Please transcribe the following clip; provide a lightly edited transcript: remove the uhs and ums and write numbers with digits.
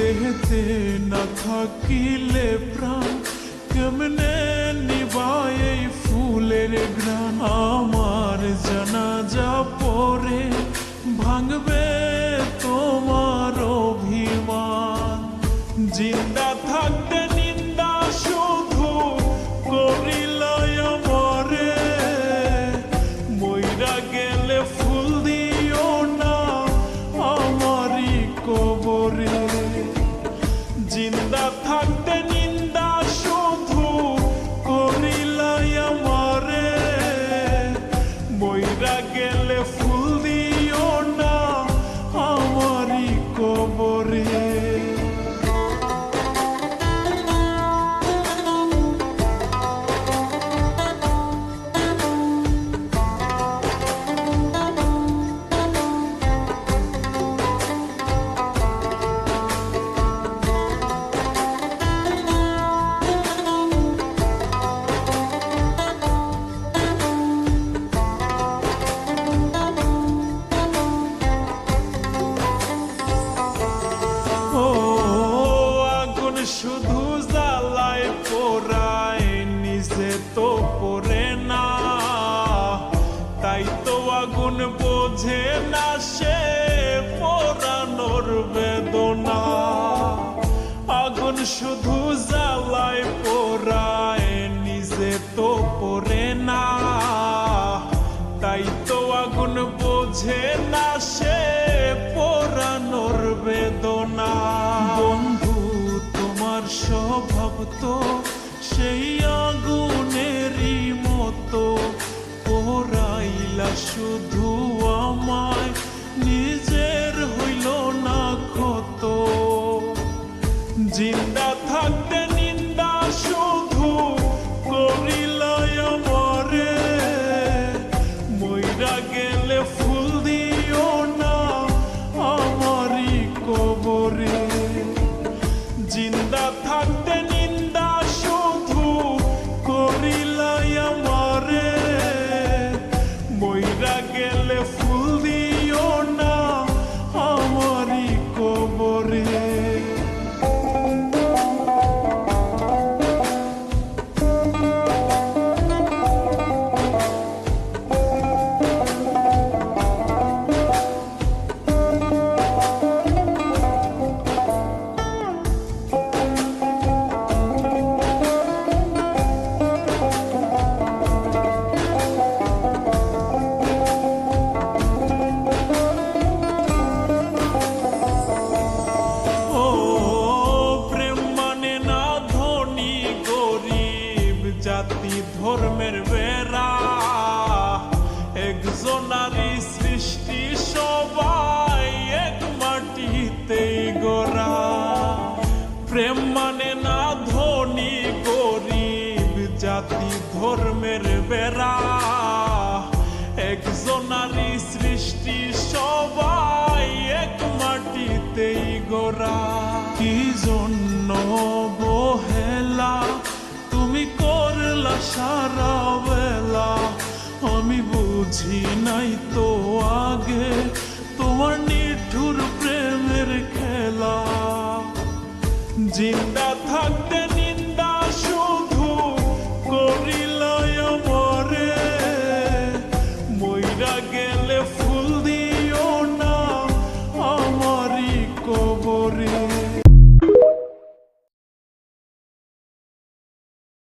দেহতে না থাকিলে প্রাণ কেমনে নিবায় এই ফুলের ঘ্রাণ। আমার জানাজা পরে ভাঙবে তোমার অভিমান। জিন্দা থাকতে নিন্দা শুধু করিলাই আমারে, মইরা গেলে ফুল দিও না আমারই কবরে। জিন্দা থাকতে নিন্দা শুধু করিলাই আমারে, মইরা গেলে ফুল দিও না আমারই কবরে। শুধু জ্বালায় পোড়ায় নিজে তো পড়ে না, তাই তো আগুন বোঝে না সে পোড়ানোর বেদনা। আগুন শুধু জ্বালায় পোড়ায় নিজে তো পড়ে না, তাই তো আগুন বোঝে না সে পোড়ানোর বেদনা। বন্ধু তোমার স্বভাব তো সেই আগুনেরই মতো, পোড়াইলা শুধু আমায় নিজের হইল না ক্ষত। জিন্দা থাকতে নিন্দা শুধু করিলাই আমারে, মইরা গেলে ফুল দিও না আমারই কবরে। জিন্দা থাকতে নিন্দা শুধু করিলাই আমারে, মইরা গেলে ফুল দিও না আমারই কবরে। জাতি ধর্মের বেড়া একজনারই সৃষ্টি, সবাই এক মাটিতেই গড়া। প্রেম মানে না ধনী গরিব, জাতি ধর্মের বেড়া একজনারই সৃষ্টি, সবাই এক মাটিতেই গড়া। কি জন্য বহেলা তুমি করলা সারা বেলা, আমি বুঝি নাই তো আগে তোমার নিঠুর প্রেমের খেলা। জিন্দা